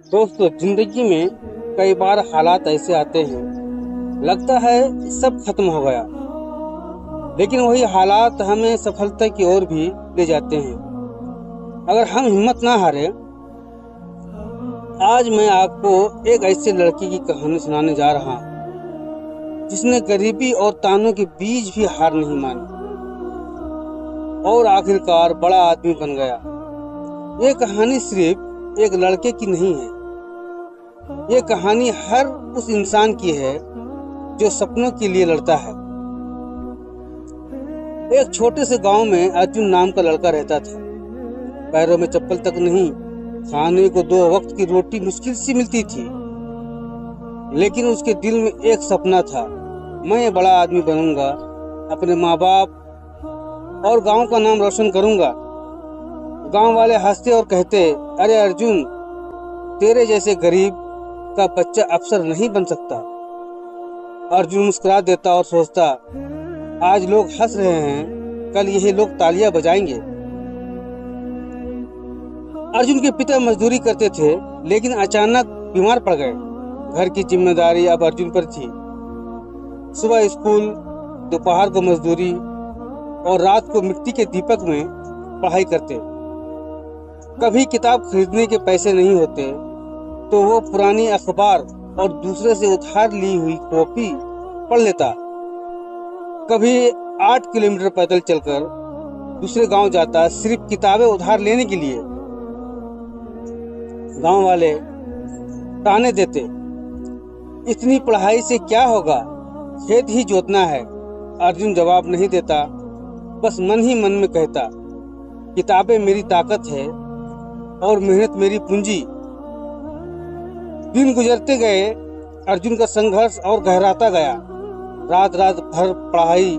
दोस्तों, जिंदगी में कई बार हालात ऐसे आते हैं, लगता है सब खत्म हो गया, लेकिन वही हालात हमें सफलता की ओर भी ले जाते हैं। अगर हम हिम्मत ना हारे, आज मैं आपको एक ऐसे लड़के की कहानी सुनाने जा रहा हूँ जिसने गरीबी और तानों के बीच भी हार नहीं मानी और आखिरकार बड़ा आदमी बन गया। ये कहानी सिर्फ एक लड़के की नहीं है, ये कहानी हर उस इंसान की है जो सपनों के लिए लड़ता है। एक छोटे से गांव में अर्जुन नाम का लड़का रहता था। पैरों में चप्पल तक नहीं, खाने को 2 वक्त की रोटी मुश्किल से मिलती थी, लेकिन उसके दिल में एक सपना था, मैं बड़ा आदमी बनूंगा, अपने माँ बाप और गांव का नाम रोशन करूंगा। गांव वाले हंसते और कहते, अरे अर्जुन, तेरे जैसे गरीब का बच्चा अफसर नहीं बन सकता। अर्जुन मुस्कुरा देता और सोचता, आज लोग हंस रहे हैं, कल यही लोग तालियां बजाएंगे। अर्जुन के पिता मजदूरी करते थे, लेकिन अचानक बीमार पड़ गए। घर की जिम्मेदारी अब अर्जुन पर थी। सुबह स्कूल, दोपहर को मजदूरी और रात को मिट्टी के दीपक में पढ़ाई करते। कभी किताब खरीदने के पैसे नहीं होते तो वो पुरानी अखबार और दूसरे से उधार ली हुई कॉपी पढ़ लेता। कभी 8 किलोमीटर पैदल चलकर दूसरे गांव जाता, सिर्फ किताबें उधार लेने के लिए। गांव वाले ताने देते, इतनी पढ़ाई से क्या होगा, खेत ही जोतना है। अर्जुन जवाब नहीं देता, बस मन ही मन में कहता, किताबें मेरी ताकत है और मेहनत मेरी पूंजी। दिन गुजरते गए, अर्जुन का संघर्ष और गहराता गया। रात रात भर पढ़ाई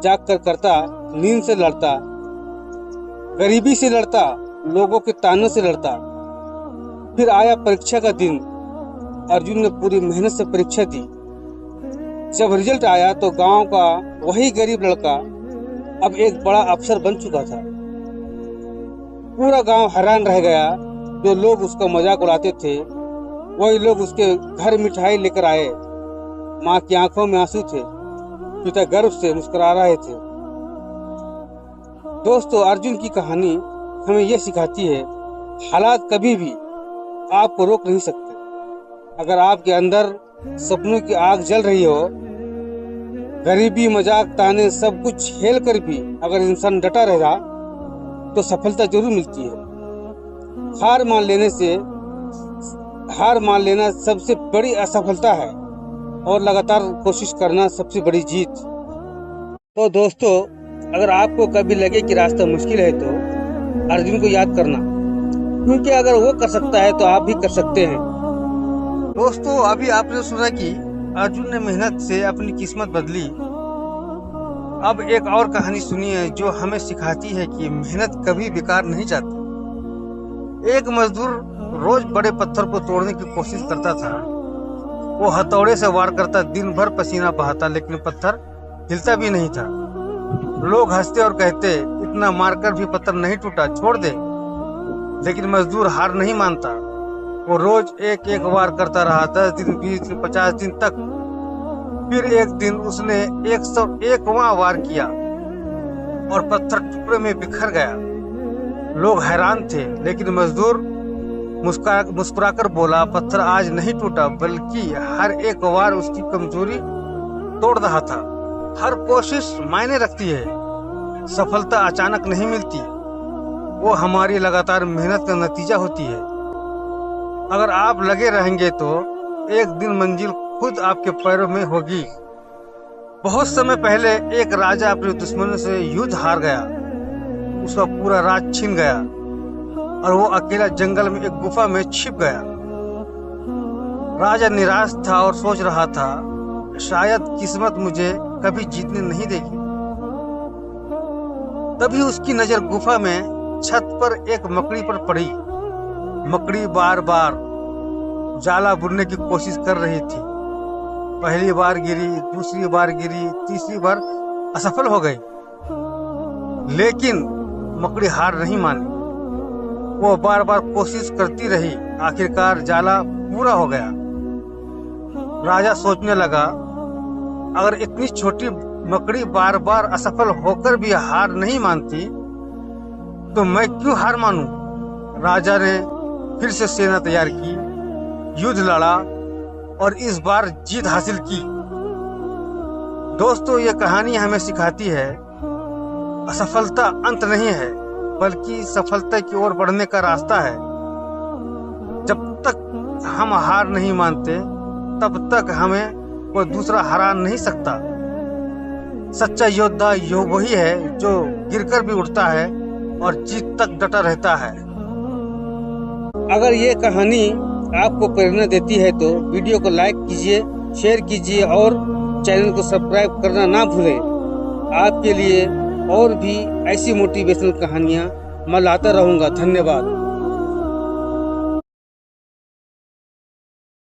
जाग कर करता, नींद से लड़ता, गरीबी से लड़ता, लोगों के तानों से लड़ता। फिर आया परीक्षा का दिन। अर्जुन ने पूरी मेहनत से परीक्षा दी। जब रिजल्ट आया तो गांव का वही गरीब लड़का अब एक बड़ा अफसर बन चुका था। पूरा गांव हैरान रह गया। जो लोग उसका मजाक उड़ाते थे, वही लोग उसके घर मिठाई लेकर आए। माँ की आंखों में आंसू थे, पिता गर्व से मुस्कुरा रहे थे। दोस्तों, अर्जुन की कहानी हमें यह सिखाती है, हालात कभी भी आपको रोक नहीं सकते। अगर आपके अंदर सपनों की आग जल रही हो, गरीबी, मजाक, ताने सब कुछ झेल कर भी अगर इंसान डटा रहा तो सफलता जरूर मिलती है। हार मान लेना सबसे बड़ी असफलता है और लगातार कोशिश करना सबसे बड़ी जीत। तो दोस्तों, अगर आपको कभी लगे कि रास्ता मुश्किल है तो अर्जुन को याद करना, क्योंकि अगर वो कर सकता है तो आप भी कर सकते हैं। दोस्तों, अभी आपने सुना कि अर्जुन ने मेहनत से अपनी किस्मत बदली। अब एक और कहानी सुनिए जो हमें सिखाती है कि मेहनत कभी बेकार नहीं जाती। एक मजदूर रोज बड़े पत्थर को तोड़ने की कोशिश करता था। वो हथौड़े से वार करता, दिन भर पसीना बहाता, लेकिन पत्थर हिलता भी नहीं था। लोग हंसते और कहते, इतना मारकर भी पत्थर नहीं टूटा, छोड़ दे। लेकिन मजदूर हार नहीं मानता। वो रोज एक एक वार करता रहा, 10 दिन, 20 दिन, 50 दिन तक। फिर एक दिन उसने 101वां वार किया और पत्थर टुकड़े में बिखर गया। लोग हैरान थे, लेकिन मजदूर मुस्कुराकर बोला, पत्थर आज नहीं टूटा, बल्कि हर एक वार उसकी कमजोरी तोड़ रहा था। हर कोशिश मायने रखती है। सफलता अचानक नहीं मिलती, वो हमारी लगातार मेहनत का नतीजा होती है। अगर आप लगे रहेंगे तो एक दिन मंजिल खुद आपके पैरों में होगी। बहुत समय पहले एक राजा अपने दुश्मनों से युद्ध हार गया। उसका पूरा राज छिन गया और वो अकेला जंगल में एक गुफा में छिप गया। राजा निराश था और सोच रहा था, शायद किस्मत मुझे कभी जीतने नहीं देगी। तभी उसकी नजर गुफा में छत पर एक मकड़ी पर पड़ी। मकड़ी बार बार जाला बुनने की कोशिश कर रही थी। पहली बार गिरी, दूसरी बार गिरी, तीसरी बार असफल हो गई, लेकिन मकड़ी हार नहीं मानी। वो बार बार कोशिश करती रही। आखिरकार जाला पूरा हो गया। राजा सोचने लगा, अगर इतनी छोटी मकड़ी बार बार असफल होकर भी हार नहीं मानती तो मैं क्यों हार मानूं? राजा ने फिर से सेना तैयार की, युद्ध लड़ा और इस बार जीत हासिल की। दोस्तों, ये कहानी हमें सिखाती है, असफलता अंत नहीं है, बल्कि सफलता की ओर बढ़ने का रास्ता है। जब तक हम हार नहीं मानते, तब तक हमें कोई दूसरा हरा नहीं सकता। सच्चा योद्धा वही है जो गिरकर भी उठता है और जीत तक डटा रहता है। अगर ये कहानी आपको प्रेरणा देती है तो वीडियो को लाइक कीजिए, शेयर कीजिए और चैनल को सब्सक्राइब करना ना भूलें। आपके लिए और भी ऐसी मोटिवेशनल कहानियाँ मैं लाता रहूँगा। धन्यवाद।